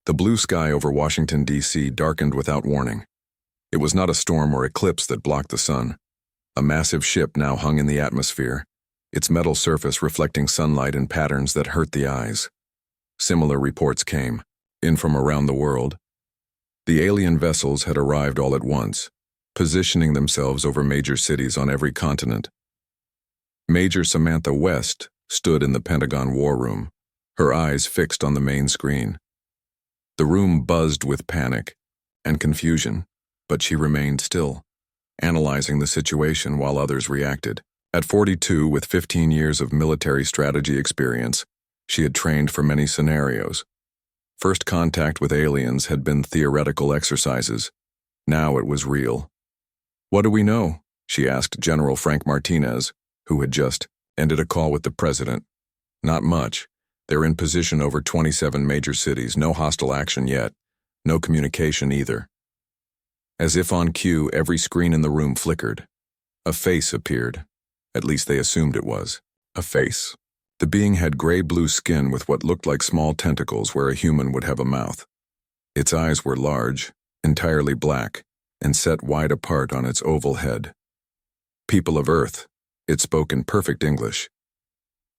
The blue sky over Washington, D.C. darkened without warning. It was not a storm or eclipse that blocked the sun. A massive ship now hung in the atmosphere, its metal surface reflecting sunlight in patterns that hurt the eyes. Similar reports came, in from around the world. The alien vessels had arrived all at once, positioning themselves over major cities on every continent. Major Samantha West stood in the Pentagon War Room, her eyes fixed on the main screen. The room buzzed with panic and confusion, but she remained still, analyzing the situation while others reacted. At 42, with 15 years of military strategy experience, she had trained for many scenarios. First contact with aliens had been theoretical exercises. Now it was real. "What do we know?" she asked General Frank Martinez, who had just ended a call with the president. "Not much. They're in position over 27 major cities, no hostile action yet, no communication either." As if on cue, every screen in the room flickered. A face appeared. At least they assumed it was a face. The being had gray-blue skin with what looked like small tentacles where a human would have a mouth. Its eyes were large, entirely black, and set wide apart on its oval head. "People of Earth," it spoke in perfect English.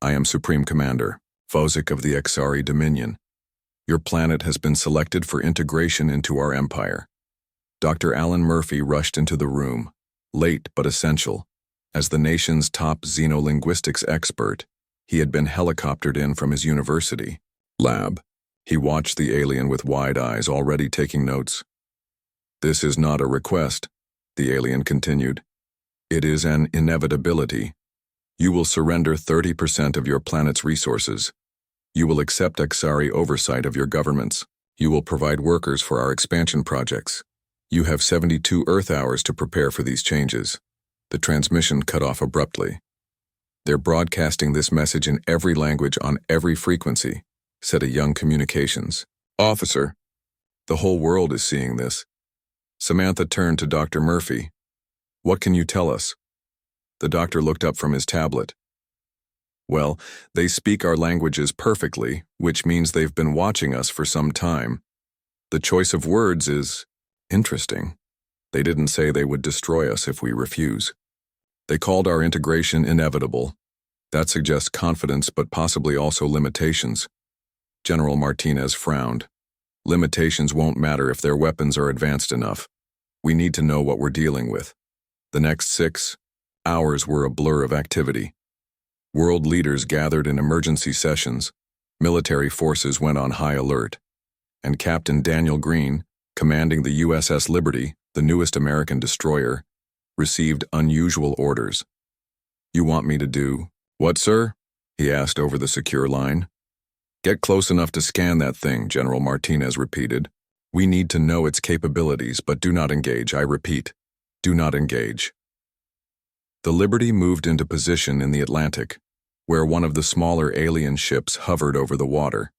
"I am Supreme Commander Fozik of the Exari Dominion. Your planet has been selected for integration into our empire." Dr. Alan Murphy rushed into the room, late but essential. As the nation's top xenolinguistics expert, he had been helicoptered in from his university lab. He watched the alien with wide eyes, already taking notes. "This is not a request," the alien continued. "It is an inevitability. You will surrender 30% of your planet's resources. You will accept Exari oversight of your governments. You will provide workers for our expansion projects. You have 72 Earth hours to prepare for these changes." The transmission cut off abruptly. "They're broadcasting this message in every language on every frequency," said a young communications officer. "The whole world is seeing this." Samantha turned to Dr. Murphy. "What can you tell us?" The doctor looked up from his tablet. "Well, they speak our languages perfectly, which means they've been watching us for some time. The choice of words is interesting. They didn't say they would destroy us if we refuse. They called our integration inevitable. That suggests confidence but possibly also limitations." General Martinez frowned. "Limitations won't matter if their weapons are advanced enough. We need to know what we're dealing with." The next 6 hours were a blur of activity. World leaders gathered in emergency sessions, military forces went on high alert, and Captain Daniel Green, commanding the USS Liberty, the newest American destroyer, received unusual orders. "You want me to do what, sir?" he asked over the secure line. "Get close enough to scan that thing," General Martinez repeated. "We need to know its capabilities, but do not engage. I repeat, do not engage." The Liberty moved into position in the Atlantic, where one of the smaller alien ships hovered over the water.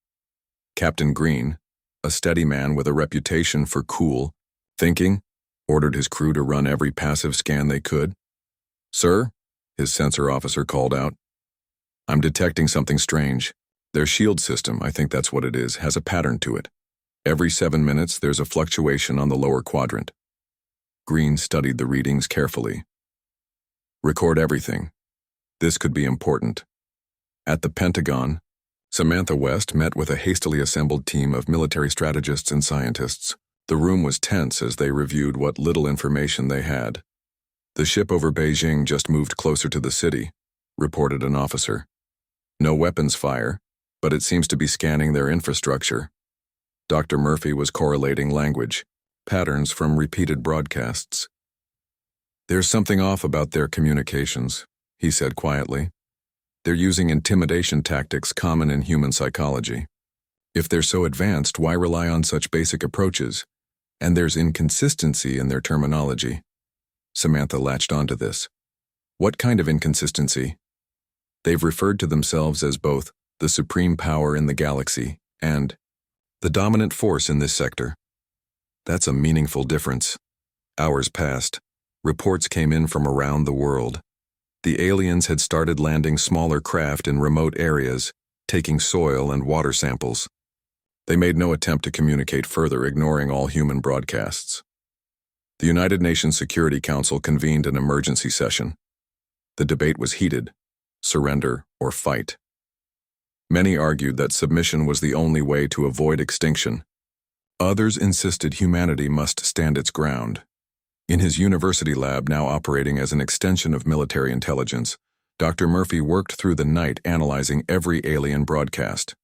Captain Green, a steady man with a reputation for cool thinking, ordered his crew to run every passive scan they could. "Sir," his sensor officer called out, "I'm detecting something strange. Their shield system, I think that's what it is, has a pattern to it. Every 7 minutes there's a fluctuation on the lower quadrant." Green studied the readings carefully. "Record everything. This could be important." At the Pentagon, Samantha West met with a hastily assembled team of military strategists and scientists. The room was tense as they reviewed what little information they had. "The ship over Beijing just moved closer to the city," reported an officer. "No weapons fire, but it seems to be scanning their infrastructure." Dr. Murphy was correlating language, patterns from repeated broadcasts. "There's something off about their communications," he said quietly. "They're using intimidation tactics common in human psychology. If they're so advanced, why rely on such basic approaches? And there's inconsistency in their terminology." Samantha latched onto this. "What kind of inconsistency?" "They've referred to themselves as both the supreme power in the galaxy and the dominant force in this sector." "That's a meaningful difference." Hours passed. Reports came in from around the world. The aliens had started landing smaller craft in remote areas, taking soil and water samples. They made no attempt to communicate further, ignoring all human broadcasts. The United Nations Security Council convened an emergency session. The debate was heated: surrender or fight. Many argued that submission was the only way to avoid extinction. Others insisted humanity must stand its ground. In his university lab, now operating as an extension of military intelligence, Dr. Murphy worked through the night analyzing every alien broadcast.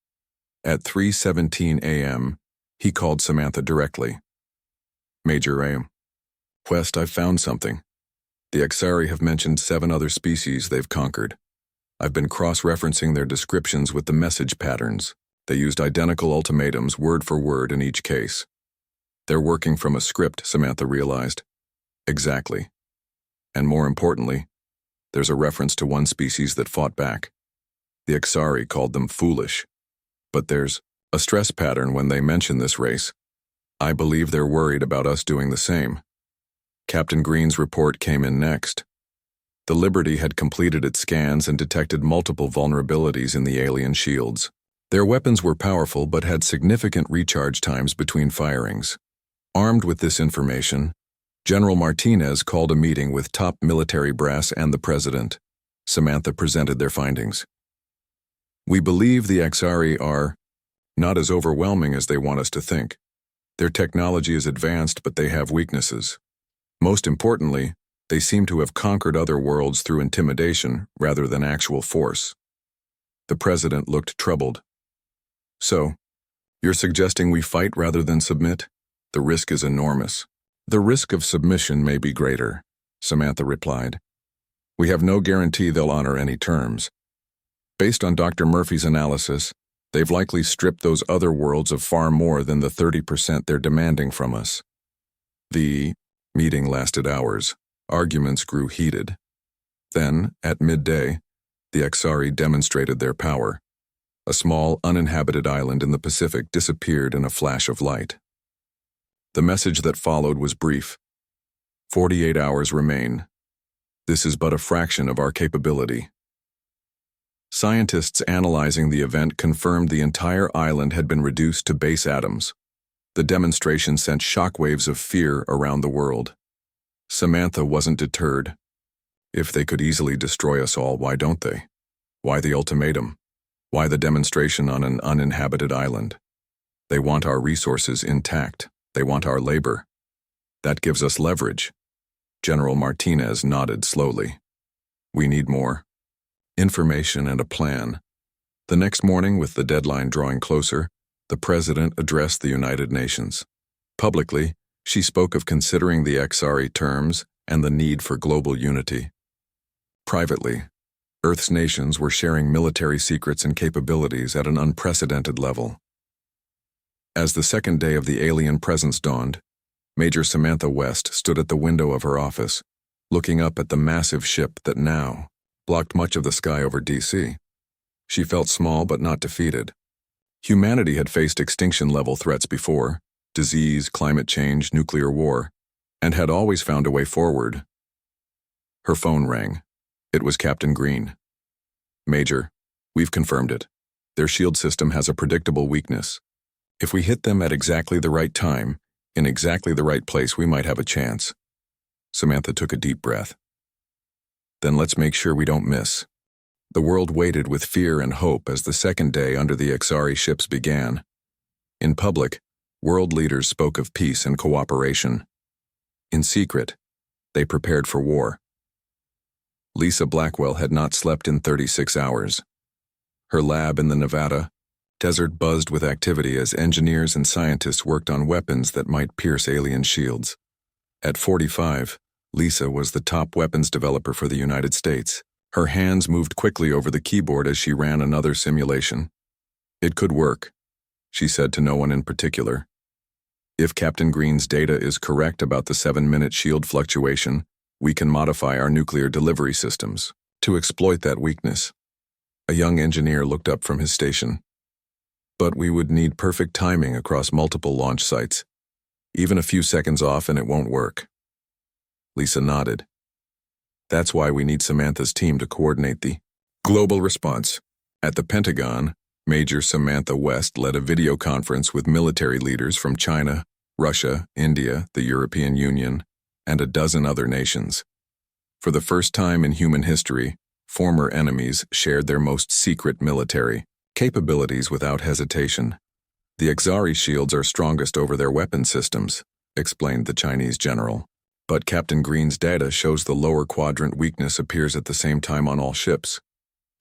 At 3:17 a.m., he called Samantha directly. "Major A. West, I've found something. The Exari have mentioned 7 other species they've conquered. I've been cross-referencing their descriptions with the message patterns. They used identical ultimatums word for word in each case. They're working from a script," Samantha realized. "Exactly. And more importantly, there's a reference to one species that fought back. The Exari called them foolish. But there's a stress pattern when they mention this race. I believe they're worried about us doing the same." Captain Green's report came in next. The Liberty had completed its scans and detected multiple vulnerabilities in the alien shields. Their weapons were powerful but had significant recharge times between firings. Armed with this information, General Martinez called a meeting with top military brass and the president. Samantha presented their findings. "We believe the Exari are not as overwhelming as they want us to think. Their technology is advanced, but they have weaknesses. Most importantly, they seem to have conquered other worlds through intimidation rather than actual force." The president looked troubled. "So, you're suggesting we fight rather than submit? The risk is enormous." "The risk of submission may be greater," Samantha replied. "We have no guarantee they'll honor any terms. Based on Dr. Murphy's analysis, they've likely stripped those other worlds of far more than the 30% they're demanding from us." The meeting lasted hours. Arguments grew heated. Then, at midday, the Exari demonstrated their power. A small, uninhabited island in the Pacific disappeared in a flash of light. The message that followed was brief. 48 hours remain. This is but a fraction of our capability." Scientists analyzing the event confirmed the entire island had been reduced to base atoms. The demonstration sent shockwaves of fear around the world. Samantha wasn't deterred. If they could easily destroy us all, why don't they? Why the ultimatum? Why the demonstration on an uninhabited island? They want our resources intact. They want our labor. That gives us leverage. General Martinez nodded slowly. "We need more information and a plan." The next morning, with the deadline drawing closer, the president addressed the United Nations. Publicly, she spoke of considering the Exari terms and the need for global unity. Privately, Earth's nations were sharing military secrets and capabilities at an unprecedented level. As the second day of the alien presence dawned, Major Samantha West stood at the window of her office, looking up at the massive ship that now blocked much of the sky over DC. She felt small but not defeated. Humanity had faced extinction-level threats before: disease, climate change, nuclear war, and had always found a way forward. Her phone rang. It was Captain Green. "Major, we've confirmed it. Their shield system has a predictable weakness. If we hit them at exactly the right time, in exactly the right place, we might have a chance." Samantha took a deep breath. "Then let's make sure we don't miss." The world waited with fear and hope as the second day under the Exari ships began. In public, world leaders spoke of peace and cooperation. In secret, they prepared for war. Lisa Blackwell had not slept in 36 hours. Her lab in the Nevada desert buzzed with activity as engineers and scientists worked on weapons that might pierce alien shields. At 45, Lisa was the top weapons developer for the United States. Her hands moved quickly over the keyboard as she ran another simulation. "It could work," she said to no one in particular. "If Captain Green's data is correct about the 7-minute shield fluctuation, we can modify our nuclear delivery systems to exploit that weakness." A young engineer looked up from his station. "But we would need perfect timing across multiple launch sites. Even a few seconds off and it won't work." Lisa nodded. "That's why we need Samantha's team to coordinate the global response." At the Pentagon, Major Samantha West led a video conference with military leaders from China, Russia, India, the European Union, and a dozen other nations. For the first time in human history, former enemies shared their most secret military capabilities without hesitation. The Exari shields are strongest over their weapon systems, explained the Chinese general. But Captain Green's data shows the lower quadrant weakness appears at the same time on all ships.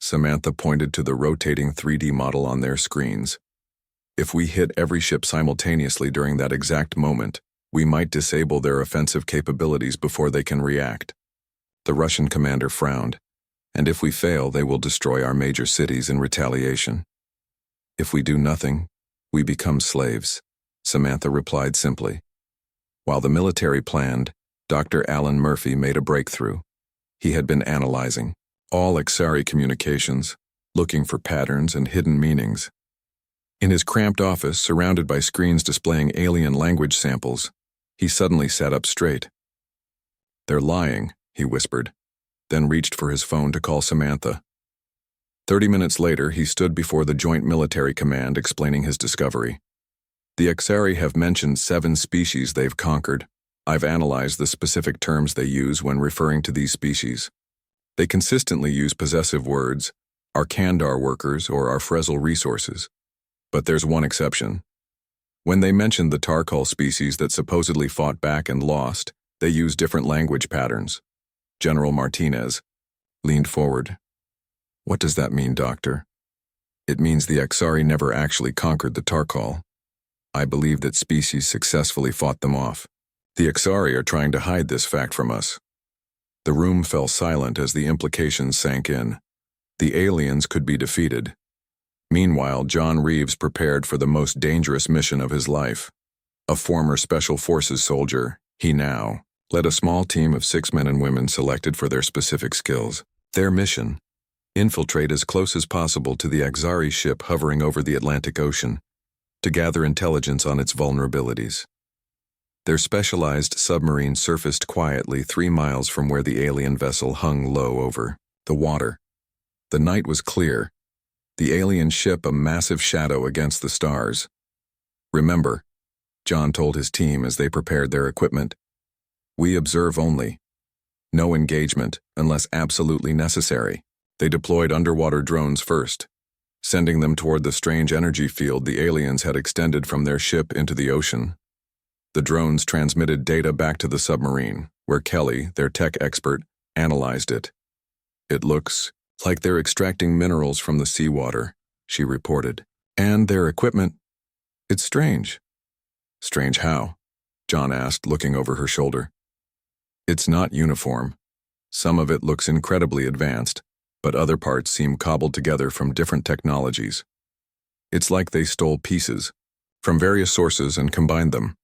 Samantha pointed to the rotating 3D model on their screens. If we hit every ship simultaneously during that exact moment, we might disable their offensive capabilities before they can react. The Russian commander frowned. And if we fail, they will destroy our major cities in retaliation. If we do nothing, we become slaves, Samantha replied simply. While the military planned, Dr. Alan Murphy made a breakthrough. He had been analyzing all Exari communications, looking for patterns and hidden meanings. In his cramped office, surrounded by screens displaying alien language samples, he suddenly sat up straight. "They're lying," he whispered, then reached for his phone to call Samantha. 30 minutes later, he stood before the Joint Military Command explaining his discovery. "The Exari have mentioned 7 species they've conquered. I've analyzed the specific terms they use when referring to these species. They consistently use possessive words, our Kandar workers or our Frezal resources. But there's one exception. When they mentioned the Tarkal species that supposedly fought back and lost, they use different language patterns." General Martinez leaned forward. "What does that mean, Doctor?" "It means the Exari never actually conquered the Tarkal. I believe that species successfully fought them off. The Exari are trying to hide this fact from us." The room fell silent as the implications sank in. The aliens could be defeated. Meanwhile, John Reeves prepared for the most dangerous mission of his life. A former Special Forces soldier, he now led a small team of 6 men and women selected for their specific skills. Their mission: infiltrate as close as possible to the Exari ship hovering over the Atlantic Ocean, to gather intelligence on its vulnerabilities. Their specialized submarine surfaced quietly 3 miles from where the alien vessel hung low over the water. The night was clear, the alien ship a massive shadow against the stars. "Remember," John told his team as they prepared their equipment, "we observe only. No engagement unless absolutely necessary." They deployed underwater drones first, sending them toward the strange energy field the aliens had extended from their ship into the ocean. The drones transmitted data back to the submarine, where Kelly, their tech expert, analyzed it. "It looks like they're extracting minerals from the seawater," she reported. "And their equipment. It's strange." "Strange how?" John asked, looking over her shoulder. "It's not uniform. Some of it looks incredibly advanced, but other parts seem cobbled together from different technologies. It's like they stole pieces from various sources and combined them."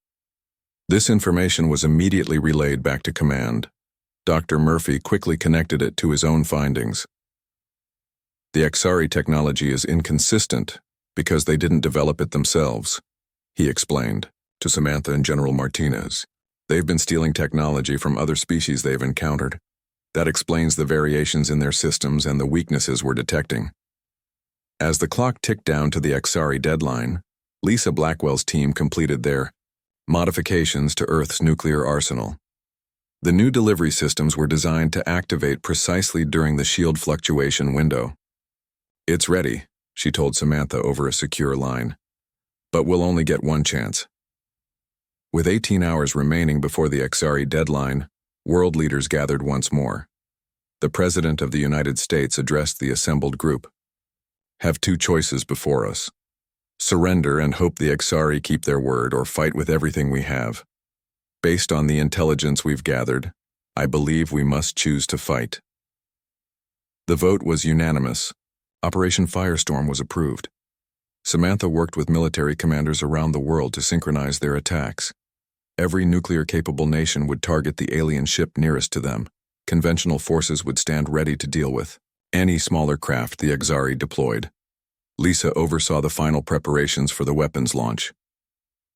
This information was immediately relayed back to command. Dr. Murphy quickly connected it to his own findings. "The Exari technology is inconsistent because they didn't develop it themselves," he explained to Samantha and General Martinez. "They've been stealing technology from other species they've encountered. That explains the variations in their systems and the weaknesses we're detecting." As the clock ticked down to the Exari deadline, Lisa Blackwell's team completed their modifications to Earth's nuclear arsenal. The new delivery systems were designed to activate precisely during the shield fluctuation window. "It's ready," she told Samantha over a secure line. "But we'll only get one chance." With 18 hours remaining before the Exari deadline, world leaders gathered once more. The President of the United States addressed the assembled group. "Have 2 choices before us. Surrender and hope the Exari keep their word, or fight with everything we have. Based on the intelligence we've gathered, I believe we must choose to fight." The vote was unanimous. Operation Firestorm was approved. Samantha worked with military commanders around the world to synchronize their attacks. Every nuclear-capable nation would target the alien ship nearest to them. Conventional forces would stand ready to deal with any smaller craft the Exari deployed. Lisa oversaw the final preparations for the weapons launch.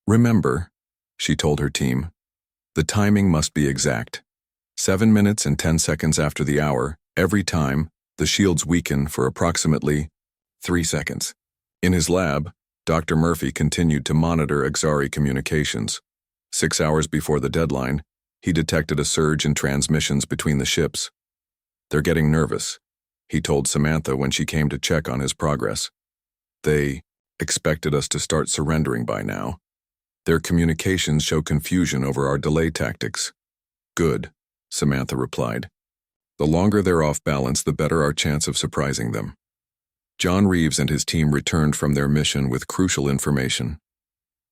"Remember," she told her team, "the timing must be exact. 7 minutes and 10 seconds after the hour, every time, the shields weaken for approximately 3 seconds. In his lab, Dr. Murphy continued to monitor Exari communications. 6 hours before the deadline, he detected a surge in transmissions between the ships. "They're getting nervous," he told Samantha when she came to check on his progress. "They expected us to start surrendering by now. Their communications show confusion over our delay tactics." "Good," Samantha replied. "The longer they're off balance, the better our chance of surprising them." John Reeves and his team returned from their mission with crucial information.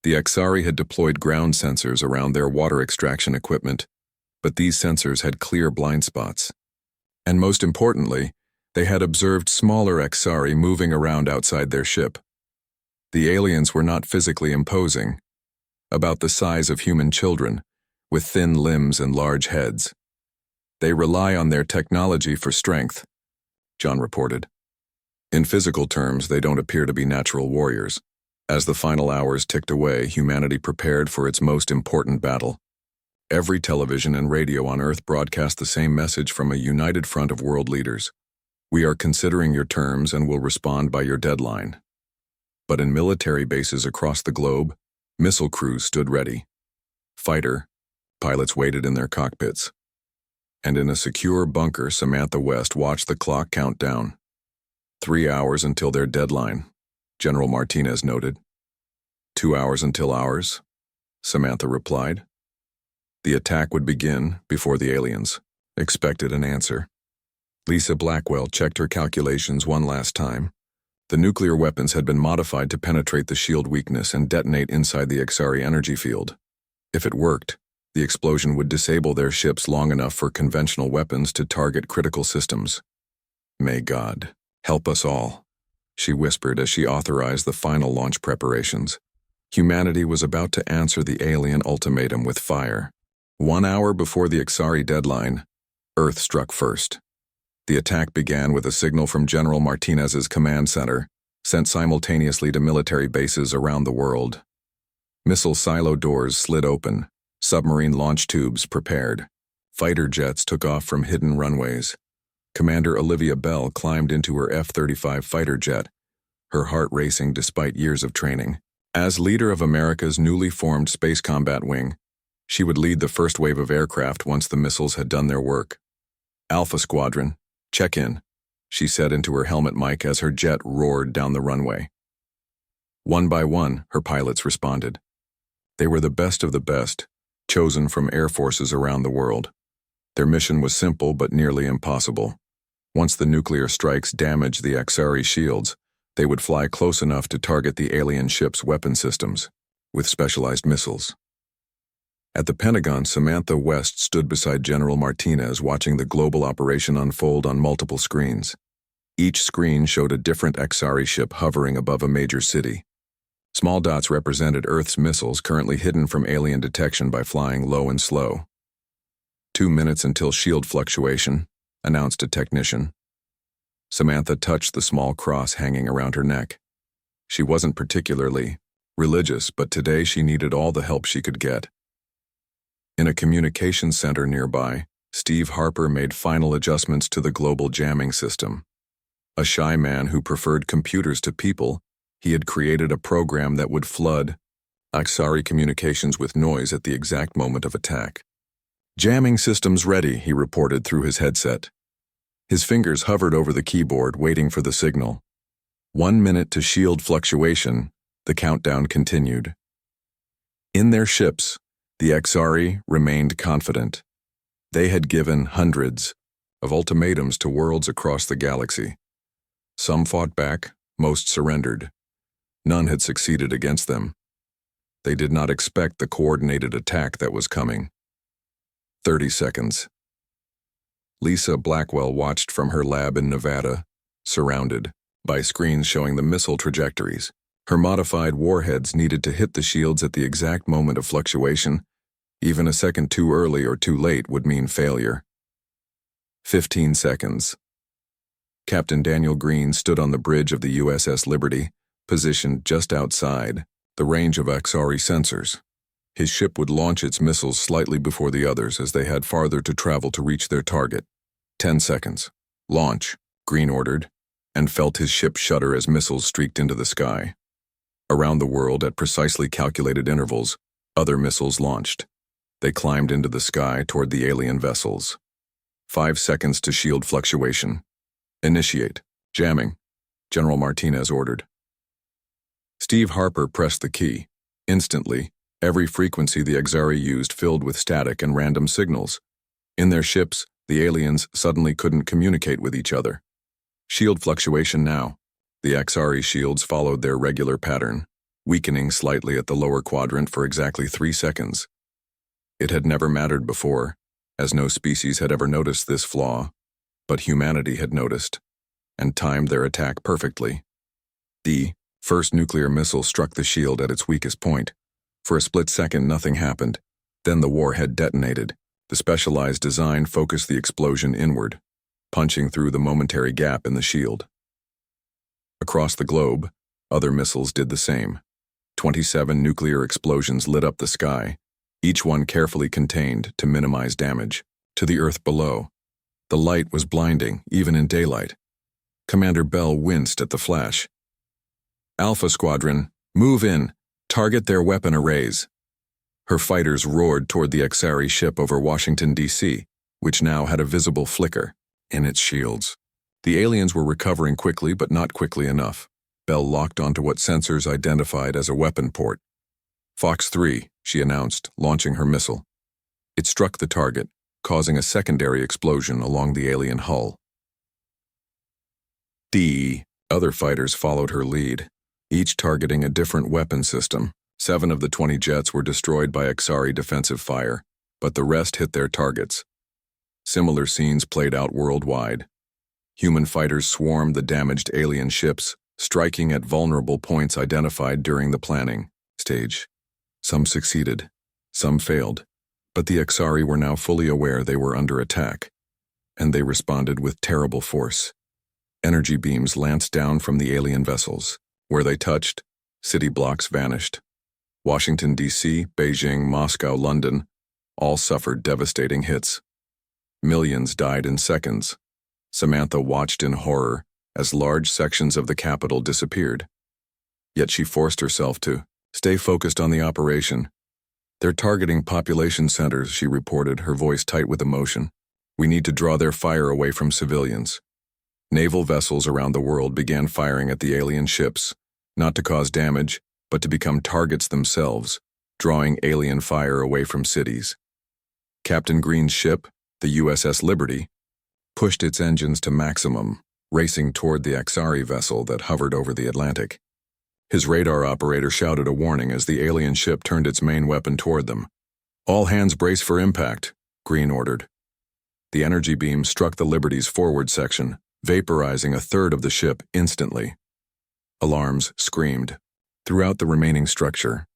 The Exari had deployed ground sensors around their water extraction equipment, but these sensors had clear blind spots. And most importantly, they had observed smaller Exari moving around outside their ship. The aliens were not physically imposing, about the size of human children, with thin limbs and large heads. "They rely on their technology for strength," John reported. "In physical terms, they don't appear to be natural warriors." As the final hours ticked away, humanity prepared for its most important battle. Every television and radio on Earth broadcast the same message from a united front of world leaders. "We are considering your terms and will respond by your deadline." But in military bases across the globe, missile crews stood ready. Fighter pilots waited in their cockpits. And in a secure bunker, Samantha West watched the clock count down. 3 hours until their deadline, General Martinez noted. 2 hours until ours, Samantha replied. The attack would begin before the aliens expected an answer. Lisa Blackwell checked her calculations one last time. The nuclear weapons had been modified to penetrate the shield weakness and detonate inside the Exari energy field. If it worked, the explosion would disable their ships long enough for conventional weapons to target critical systems. "May God help us all," she whispered as she authorized the final launch preparations. Humanity was about to answer the alien ultimatum with fire. 1 hour before the Exari deadline, Earth struck first. The attack began with a signal from General Martinez's command center, sent simultaneously to military bases around the world. Missile silo doors slid open, submarine launch tubes prepared. Fighter jets took off from hidden runways. Commander Olivia Bell climbed into her F-35 fighter jet, her heart racing despite years of training. As leader of America's newly formed Space Combat Wing, she would lead the first wave of aircraft once the missiles had done their work. "Alpha Squadron, check in," she said into her helmet mic as her jet roared down the runway. One by one, her pilots responded. They were the best of the best, chosen from air forces around the world. Their mission was simple but nearly impossible. Once the nuclear strikes damaged the Exari shields, they would fly close enough to target the alien ship's weapon systems, with specialized missiles. At the Pentagon, Samantha West stood beside General Martinez watching the global operation unfold on multiple screens. Each screen showed a different Exari ship hovering above a major city. Small dots represented Earth's missiles currently hidden from alien detection by flying low and slow. 2 minutes until shield fluctuation, announced a technician. Samantha touched the small cross hanging around her neck. She wasn't particularly religious, but today she needed all the help she could get. In a communications center nearby, Steve Harper made final adjustments to the global jamming system. A shy man who preferred computers to people, he had created a program that would flood Exari communications with noise at the exact moment of attack. "Jamming systems ready," he reported through his headset. His fingers hovered over the keyboard, waiting for the signal. 1 minute to shield fluctuation, the countdown continued. In their ships, the Exari remained confident. They had given hundreds of ultimatums to worlds across the galaxy. Some fought back, most surrendered. None had succeeded against them. They did not expect the coordinated attack that was coming. 30 seconds. Lisa Blackwell watched from her lab in Nevada, surrounded by screens showing the missile trajectories. Her modified warheads needed to hit the shields at the exact moment of fluctuation. Even a second too early or too late would mean failure. 15 seconds. Captain Daniel Green stood on the bridge of the USS Liberty, positioned just outside the range of Exari sensors. His ship would launch its missiles slightly before the others as they had farther to travel to reach their target. 10 seconds. "Launch," Green ordered. and felt his ship shudder as missiles streaked into the sky. Around the world, at precisely calculated intervals, other missiles launched. They climbed into the sky toward the alien vessels. 5 seconds to shield fluctuation. Initiate. Jamming, General Martinez ordered. Steve Harper pressed the key. Instantly, every frequency the Exari used filled with static and random signals. In their ships, the aliens suddenly couldn't communicate with each other. Shield fluctuation now. The Exari shields followed their regular pattern, weakening slightly at the lower quadrant for exactly 3 seconds. It had never mattered before, as no species had ever noticed this flaw, but humanity had noticed, and timed their attack perfectly. The first nuclear missile struck the shield at its weakest point. For a split second, nothing happened. Then the warhead detonated. The specialized design focused the explosion inward, punching through the momentary gap in the shield. Across the globe, other missiles did the same. 27 nuclear explosions lit up the sky, each one carefully contained to minimize damage. To the Earth below, the light was blinding, even in daylight. Commander Bell winced at the flash. "Alpha Squadron, move in. Target their weapon arrays." Her fighters roared toward the Exari ship over Washington, D.C., which now had a visible flicker in its shields. The aliens were recovering quickly, but not quickly enough. Bell locked onto what sensors identified as a weapon port. "Fox 3, she announced, launching her missile. It struck the target, causing a secondary explosion along the alien hull. Other fighters followed her lead, each targeting a different weapon system. 7 of the 20 jets were destroyed by Exari defensive fire, but the rest hit their targets. Similar scenes played out worldwide. Human fighters swarmed the damaged alien ships, striking at vulnerable points identified during the planning stage. Some succeeded, some failed, but the Exari were now fully aware they were under attack, and they responded with terrible force. Energy beams lanced down from the alien vessels. Where they touched, city blocks vanished. Washington, D.C., Beijing, Moscow, London, all suffered devastating hits. Millions died in seconds. Samantha watched in horror as large sections of the capital disappeared. Yet she forced herself to stay focused on the operation. "They're targeting population centers," she reported, her voice tight with emotion. "We need to draw their fire away from civilians." Naval vessels around the world began firing at the alien ships, not to cause damage, but to become targets themselves, drawing alien fire away from cities. Captain Green's ship, the USS Liberty, pushed its engines to maximum, racing toward the Exari vessel that hovered over the Atlantic. His radar operator shouted a warning as the alien ship turned its main weapon toward them. "All hands brace for impact," Green ordered. The energy beam struck the Liberty's forward section, vaporizing a third of the ship instantly. Alarms screamed throughout the remaining structure.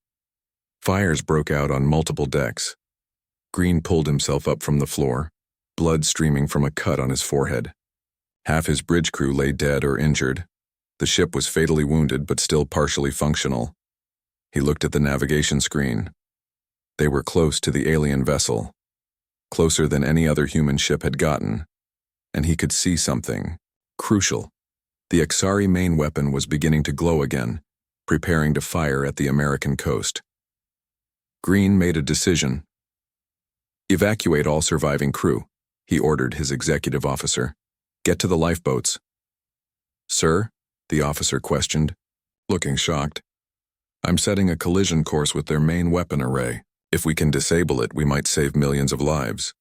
Fires broke out on multiple decks. Green pulled himself up from the floor, blood streaming from a cut on his forehead. Half his bridge crew lay dead or injured. The ship was fatally wounded but still partially functional. He looked at the navigation screen. They were close to the alien vessel, closer than any other human ship had gotten, and he could see something crucial. The Exari main weapon was beginning to glow again, preparing to fire at the American coast. Green made a decision. "Evacuate all surviving crew," he ordered his executive officer. "Get to the lifeboats." "Sir?" the officer questioned, looking shocked. "I'm setting a collision course with their main weapon array. If we can disable it, we might save millions of lives."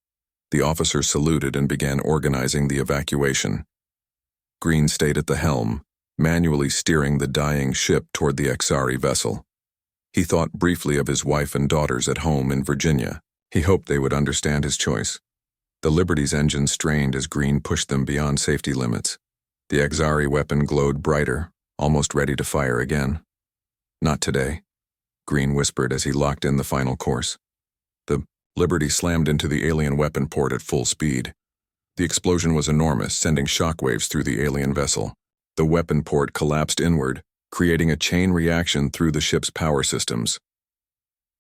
The officer saluted and began organizing the evacuation. Green stayed at the helm, manually steering the dying ship toward the Exari vessel. He thought briefly of his wife and daughters at home in Virginia. He hoped they would understand his choice. The Liberty's engine strained as Green pushed them beyond safety limits. The Exari weapon glowed brighter, almost ready to fire again. "Not today," Green whispered as he locked in the final course. The Liberty slammed into the alien weapon port at full speed. The explosion was enormous, sending shockwaves through the alien vessel. The weapon port collapsed inward, creating a chain reaction through the ship's power systems.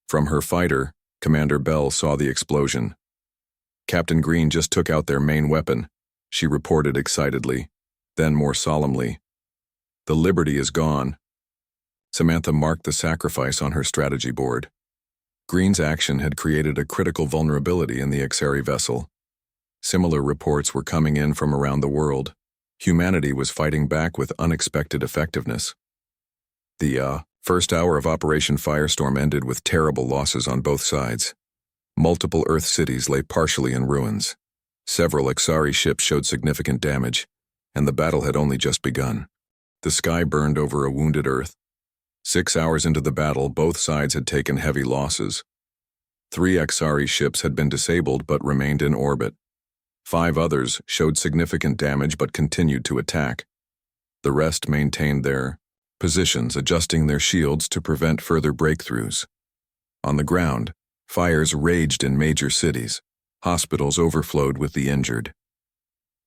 From her fighter, Commander Bell saw the explosion. "Captain Green just took out their main weapon," she reported excitedly. Then, more solemnly, "The Liberty is gone." Samantha marked the sacrifice on her strategy board. Green's action had created a critical vulnerability in the Xari vessel. Similar reports were coming in from around the world. Humanity was fighting back with unexpected effectiveness. The first hour of Operation Firestorm ended with terrible losses on both sides. Multiple Earth cities lay partially in ruins. Several Xari ships showed significant damage, and the battle had only just begun. The sky burned over a wounded Earth. 6 hours into the battle, both sides had taken heavy losses. 3 Xari ships had been disabled but remained in orbit. 5 others showed significant damage but continued to attack. The rest maintained their positions, adjusting their shields to prevent further breakthroughs. On the ground, fires raged in major cities. Hospitals overflowed with the injured.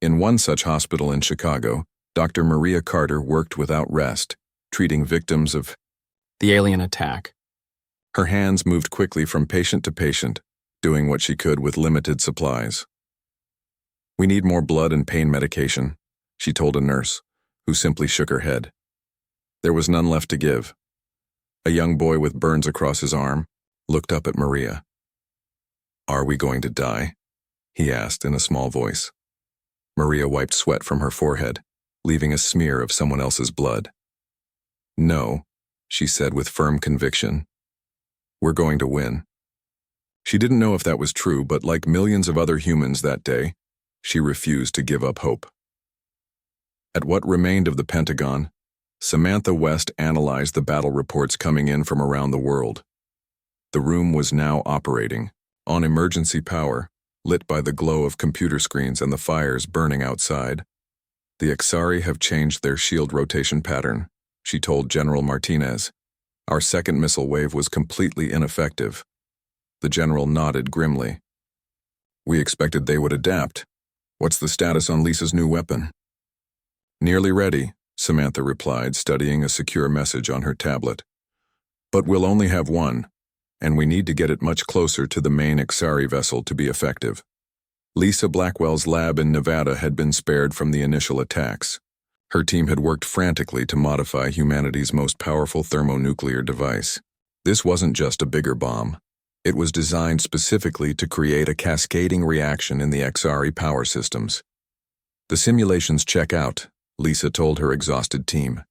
In one such hospital in Chicago, Dr. Maria Carter worked without rest, treating victims of the alien attack. Her hands moved quickly from patient to patient, doing what she could with limited supplies. "We need more blood and pain medication," she told a nurse, who simply shook her head. There was none left to give. A young boy with burns across his arm looked up at Maria. "Are we going to die?" he asked in a small voice. Maria wiped sweat from her forehead, leaving a smear of someone else's blood. "No," she said with firm conviction. "We're going to win." She didn't know if that was true, but like millions of other humans that day, she refused to give up hope. At what remained of the Pentagon, Samantha West analyzed the battle reports coming in from around the world. The room was now operating, on emergency power, lit by the glow of computer screens and the fires burning outside. "The Xari have changed their shield rotation pattern," she told General Martinez. "Our second missile wave was completely ineffective." The general nodded grimly. "We expected they would adapt. What's the status on Lisa's new weapon?" "Nearly ready," Samantha replied, studying a secure message on her tablet. "But we'll only have one, and we need to get it much closer to the main Xari vessel to be effective." Lisa Blackwell's lab in Nevada had been spared from the initial attacks. Her team had worked frantically to modify humanity's most powerful thermonuclear device. This wasn't just a bigger bomb. It was designed specifically to create a cascading reaction in the Xari power systems. "The simulations check out," Lisa told her exhausted team.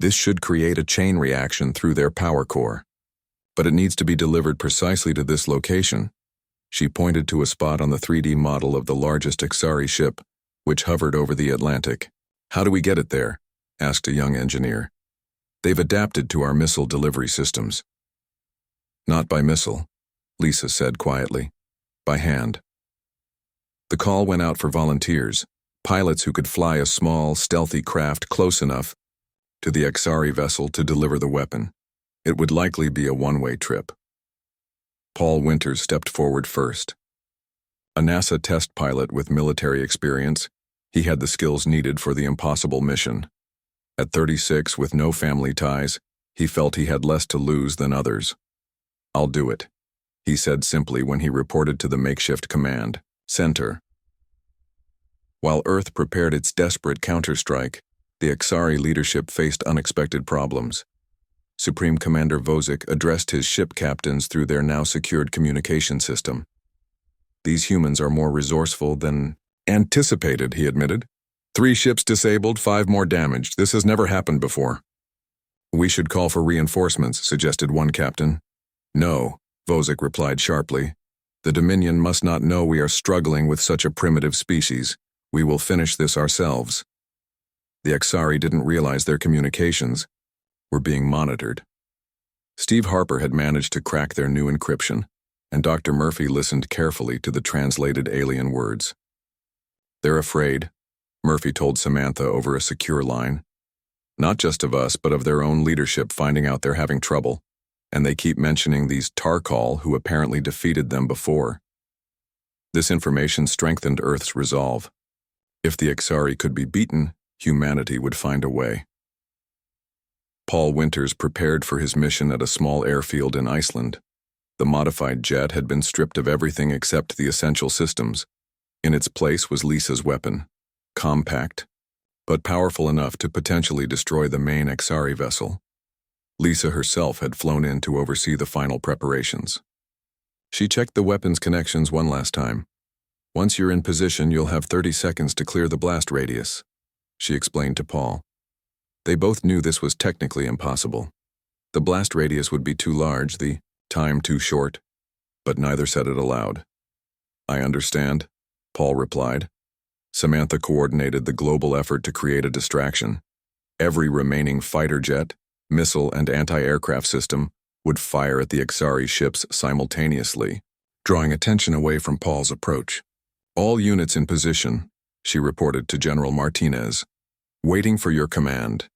"This should create a chain reaction through their power core. But it needs to be delivered precisely to this location." She pointed to a spot on the 3D model of the largest Xari ship, which hovered over the Atlantic. "How do we get it there?" asked a young engineer. "They've adapted to our missile delivery systems." "Not by missile," Lisa said quietly. "By hand." The call went out for volunteers, pilots who could fly a small, stealthy craft close enough to the Xari vessel to deliver the weapon. It would likely be a one-way trip. Paul Winters stepped forward first. A NASA test pilot with military experience, he had the skills needed for the impossible mission. At 36, with no family ties, he felt he had less to lose than others. "I'll do it," he said simply when he reported to the makeshift command center. While Earth prepared its desperate counterstrike, the Xari leadership faced unexpected problems. Supreme Commander Vozick addressed his ship captains through their now secured communication system. "These humans are more resourceful than anticipated," he admitted. 3 ships disabled, 5 more damaged. This has never happened before." "We should call for reinforcements," suggested one captain. "No," Vozick replied sharply. "The Dominion must not know we are struggling with such a primitive species. We will finish this ourselves." The Xari didn't realize their communications were being monitored. Steve Harper had managed to crack their new encryption, and Dr. Murphy listened carefully to the translated alien words. "They're afraid," Murphy told Samantha over a secure line. "Not just of us, but of their own leadership finding out they're having trouble, and they keep mentioning these Tarkal who apparently defeated them before." This information strengthened Earth's resolve. If the Xari could be beaten, humanity would find a way. Paul Winters prepared for his mission at a small airfield in Iceland. The modified jet had been stripped of everything except the essential systems. In its place was Lisa's weapon, compact, but powerful enough to potentially destroy the main HFY vessel. Lisa herself had flown in to oversee the final preparations. She checked the weapons connections one last time. "Once you're in position, you'll have 30 seconds to clear the blast radius," she explained to Paul. They both knew this was technically impossible. The blast radius would be too large, the time too short, but neither said it aloud. "I understand," Paul replied. Samantha coordinated the global effort to create a distraction. Every remaining fighter jet, missile, and anti-aircraft system would fire at the HFY ships simultaneously, drawing attention away from Paul's approach. "All units in position," she reported to General Martinez. "Waiting for your command."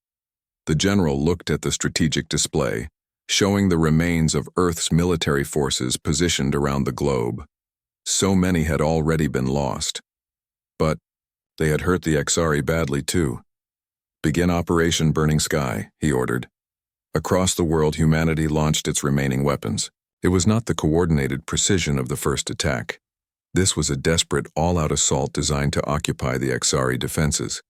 The general looked at the strategic display, showing the remains of Earth's military forces positioned around the globe. So many had already been lost. But they had hurt the HFY badly too. "Begin Operation Burning Sky," he ordered. Across the world, humanity launched its remaining weapons. It was not the coordinated precision of the first attack. This was a desperate, all-out assault designed to occupy the HFY defenses.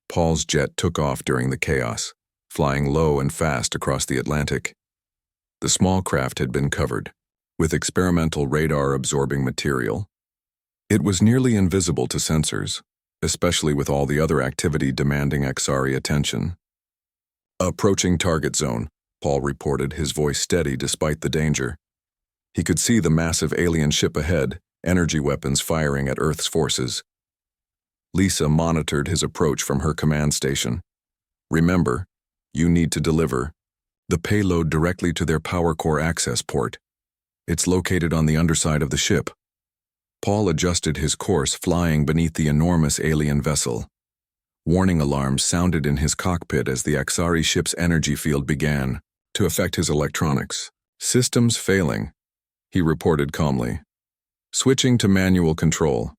Paul's jet took off during the chaos, flying low and fast across the Atlantic. The small craft had been covered with experimental radar-absorbing material. It was nearly invisible to sensors, especially with all the other activity demanding HFY attention. "Approaching target zone," Paul reported, his voice steady despite the danger. He could see the massive alien ship ahead, energy weapons firing at Earth's forces. Lisa monitored his approach from her command station. "Remember, you need to deliver the payload directly to their power core access port. It's located on the underside of the ship." Paul adjusted his course, flying beneath the enormous alien vessel. Warning alarms sounded in his cockpit as the HFY ship's energy field began to affect his electronics. "Systems failing," he reported calmly. "Switching to manual control."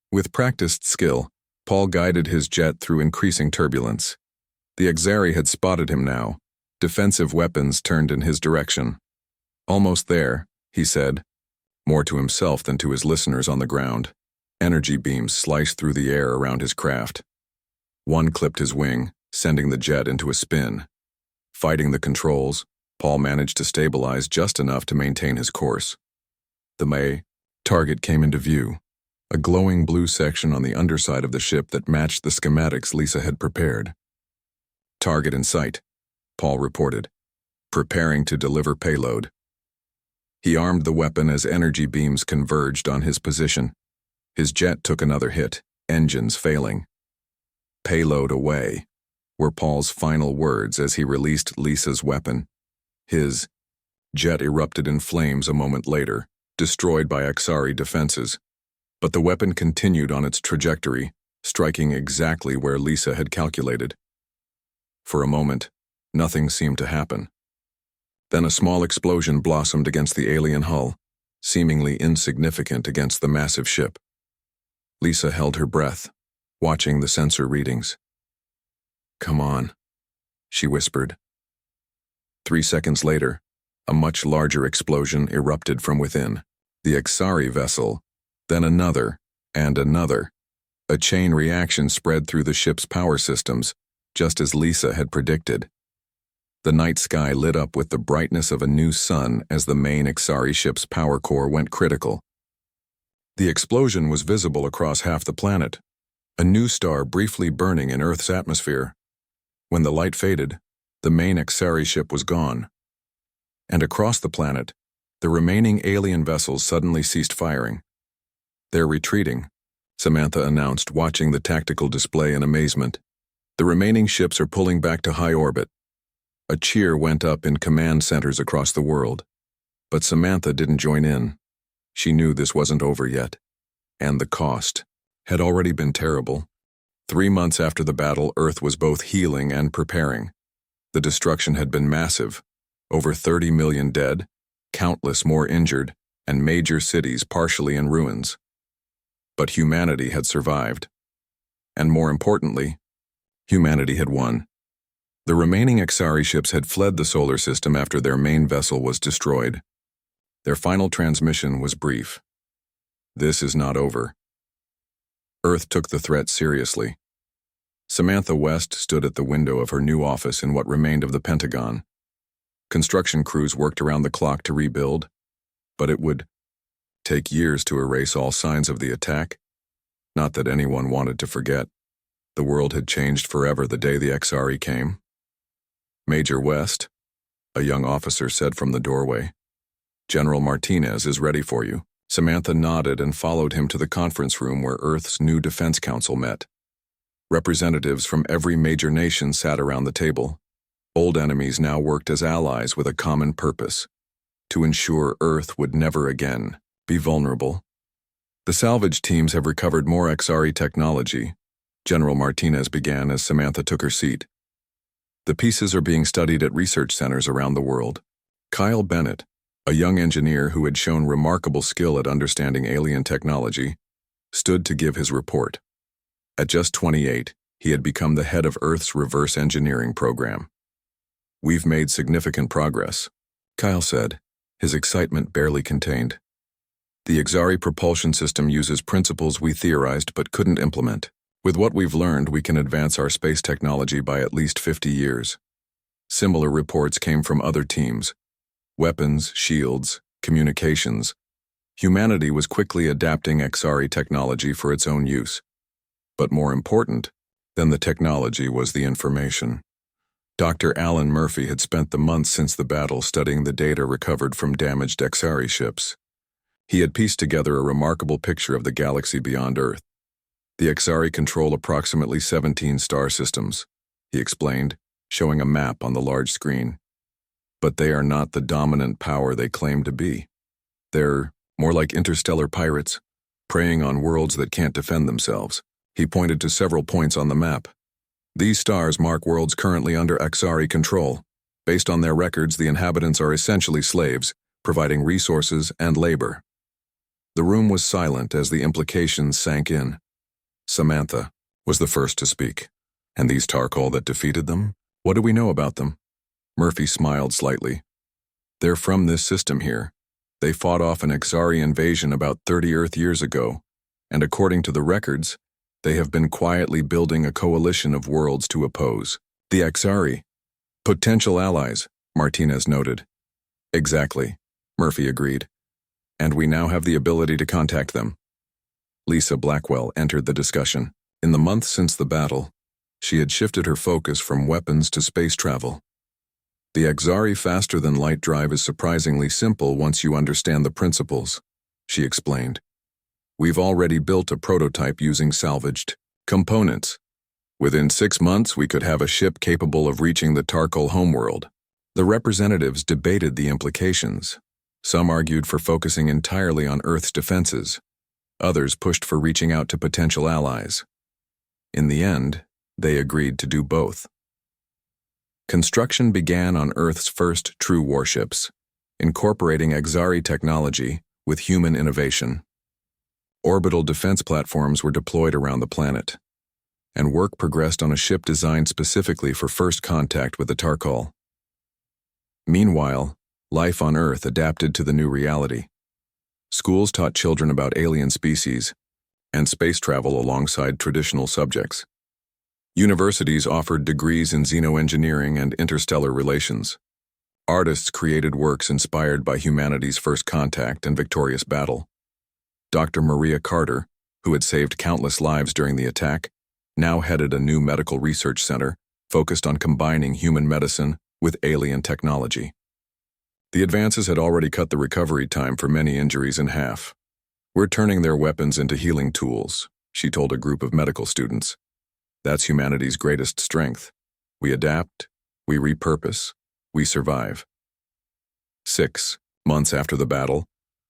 With practiced skill, Paul guided his jet through increasing turbulence. The HFY had spotted him now, defensive weapons turned in his direction. "Almost there," he said, more to himself than to his listeners on the ground. Energy beams sliced through the air around his craft. One clipped his wing, sending the jet into a spin. Fighting the controls, Paul managed to stabilize just enough to maintain his course. The target came into view, a glowing blue section on the underside of the ship that matched the schematics Lisa had prepared. "Target in sight," Paul reported, preparing to deliver payload. He armed the weapon as energy beams converged on his position. His jet took another hit, engines failing. "Payload away," were Paul's final words as he released Lisa's weapon. His jet erupted in flames a moment later, destroyed by HFY defenses. But the weapon continued on its trajectory, striking exactly where Lisa had calculated. For a moment, nothing seemed to happen. Then a small explosion blossomed against the alien hull, seemingly insignificant against the massive ship. Lisa held her breath, watching the sensor readings. "Come on," she whispered. 3 seconds later, a much larger explosion erupted from within. The HFY vessel, then another, and another. A chain reaction spread through the ship's power systems, just as Lisa had predicted. The night sky lit up with the brightness of a new sun as the main HFY ship's power core went critical. The explosion was visible across half the planet, a new star briefly burning in Earth's atmosphere. When the light faded, the main HFY ship was gone. And across the planet, the remaining alien vessels suddenly ceased firing. "They're retreating," Samantha announced, watching the tactical display in amazement. "The remaining ships are pulling back to high orbit." A cheer went up in command centers across the world. But Samantha didn't join in. She knew this wasn't over yet. And the cost had already been terrible. 3 months after the battle, Earth was both healing and preparing. The destruction had been massive. Over 30 million dead, countless more injured, and major cities partially in ruins. But humanity had survived. And more importantly, humanity had won. The remaining HFY ships had fled the solar system after their main vessel was destroyed. Their final transmission was brief. "This is not over." Earth took the threat seriously. Samantha West stood at the window of her new office in what remained of the Pentagon. Construction crews worked around the clock to rebuild, but it would take years to erase all signs of the attack. Not that anyone wanted to forget. The world had changed forever the day the XRE came. Major West, a young officer said from the doorway. General Martinez is ready for you. Samantha nodded and followed him to the conference room where Earth's new Defense Council met. Representatives from every major nation sat around the table. Old enemies now worked as allies with a common purpose: to ensure Earth would never again be vulnerable. The salvage teams have recovered more XRE technology, General Martinez began as Samantha took her seat. The pieces are being studied at research centers around the world. Kyle Bennett, a young engineer who had shown remarkable skill at understanding alien technology, stood to give his report. At just 28, he had become the head of Earth's reverse engineering program. "We've made significant progress," Kyle said, his excitement barely contained. "The XRE propulsion system uses principles we theorized but couldn't implement. With what we've learned, we can advance our space technology by at least 50 years. Similar reports came from other teams. Weapons, shields, communications. Humanity was quickly adapting XRE technology for its own use. But more important than the technology was the information. Dr. Alan Murphy had spent the months since the battle studying the data recovered from damaged XRE ships. He had pieced together a remarkable picture of the galaxy beyond Earth. The XRE control approximately 17 star systems, he explained, showing a map on the large screen. But they are not the dominant power they claim to be. They're more like interstellar pirates, preying on worlds that can't defend themselves. He pointed to several points on the map. These stars mark worlds currently under XRE control. Based on their records, the inhabitants are essentially slaves, providing resources and labor. The room was silent as the implications sank in. Samantha was the first to speak. "And these Tarkal that defeated them? What do we know about them?" Murphy smiled slightly. "They're from this system here. They fought off an XRE invasion about 30 Earth years ago, and according to the records, they have been quietly building a coalition of worlds to oppose the XRE. Potential allies," Martinez noted. "Exactly," Murphy agreed. "And we now have the ability to contact them." Lisa Blackwell entered the discussion. In the months since the battle, she had shifted her focus from weapons to space travel. "The XRE faster-than-light drive is surprisingly simple once you understand the principles," she explained. "We've already built a prototype using salvaged components. Within 6 months, we could have a ship capable of reaching the Tarkal homeworld." The representatives debated the implications. Some argued for focusing entirely on Earth's defenses. Others pushed for reaching out to potential allies. In the end, they agreed to do both. Construction began on Earth's first true warships, incorporating XRE technology with human innovation. Orbital defense platforms were deployed around the planet, and work progressed on a ship designed specifically for first contact with the Tarkal. Meanwhile, life on Earth adapted to the new reality. Schools taught children about alien species and space travel alongside traditional subjects. Universities offered degrees in xenoengineering and interstellar relations. Artists created works inspired by humanity's first contact and victorious battle. Dr. Maria Carter, who had saved countless lives during the attack, now headed a new medical research center focused on combining human medicine with alien technology. The advances had already cut the recovery time for many injuries in half. "We're turning their weapons into healing tools," she told a group of medical students. "That's humanity's greatest strength. We adapt, we repurpose, we survive." 6 months after the battle,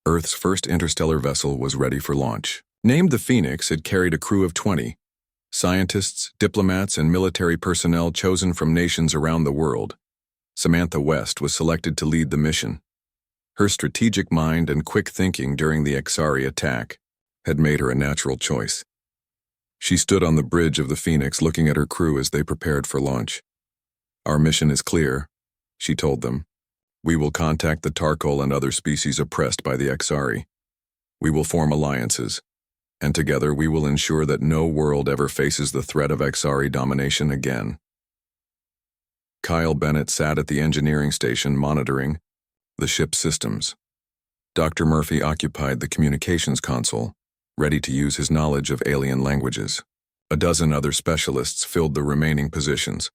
Earth's first interstellar vessel was ready for launch. Named the Phoenix, it carried a crew of 20. Scientists, diplomats, and military personnel chosen from nations around the world. Samantha West was selected to lead the mission. Her strategic mind and quick thinking during the XRE attack had made her a natural choice. She stood on the bridge of the Phoenix looking at her crew as they prepared for launch. "Our mission is clear," she told them. "We will contact the Tarkal and other species oppressed by the XRE. We will form alliances. and together we will ensure that no world ever faces the threat of Xari domination again. Kyle Bennett sat at the engineering station monitoring the ship's systems. Dr. Murphy occupied the communications console, ready to use his knowledge of alien languages. A dozen other specialists filled the remaining positions.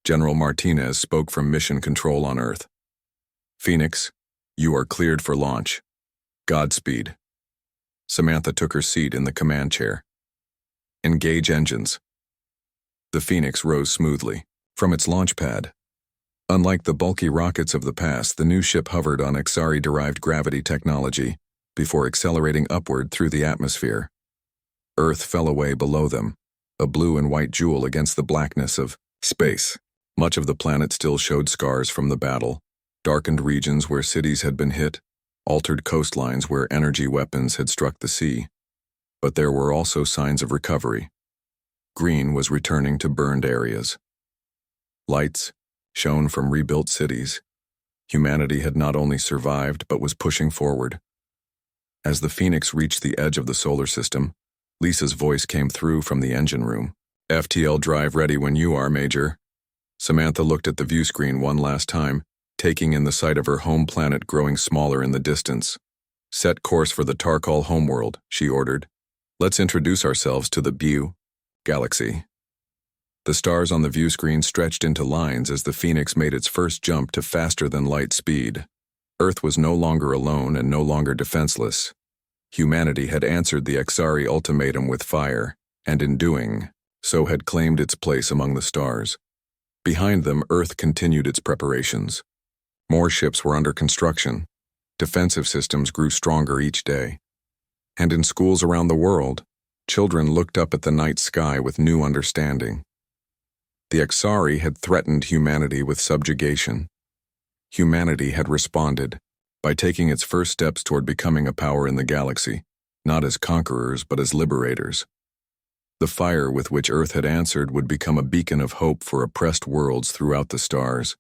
General Martinez spoke from Mission Control on Earth. Phoenix, you are cleared for launch. Godspeed. Samantha took her seat in the command chair. Engage engines. The Phoenix rose smoothly from its launch pad. Unlike the bulky rockets of the past, the new ship hovered on Xari-derived gravity technology before accelerating upward through the atmosphere. Earth fell away below them, a blue and white jewel against the blackness of space. Much of the planet still showed scars from the battle, darkened regions where cities had been hit, altered coastlines where energy weapons had struck the sea. But there were also signs of recovery. Green was returning to burned areas. Lights shone from rebuilt cities. Humanity had not only survived but was pushing forward. As the Phoenix reached the edge of the solar system, Lisa's voice came through from the engine room. FTL drive ready when you are, Major. Samantha looked at the view screen one last time, taking in the sight of her home planet growing smaller in the distance. Set course for the Tarkal homeworld, she ordered. Let's introduce ourselves to the Bu galaxy. The stars on the view screen stretched into lines as the Phoenix made its first jump to faster-than-light speed. Earth was no longer alone and no longer defenseless. Humanity had answered the Xari ultimatum with fire, and in doing so had claimed its place among the stars. Behind them, Earth continued its preparations. More ships were under construction. Defensive systems grew stronger each day. And in schools around the world, children looked up at the night sky with new understanding. The Xari had threatened humanity with subjugation. Humanity had responded by taking its first steps toward becoming a power in the galaxy, not as conquerors but as liberators. The fire with which Earth had answered would become a beacon of hope for oppressed worlds throughout the stars.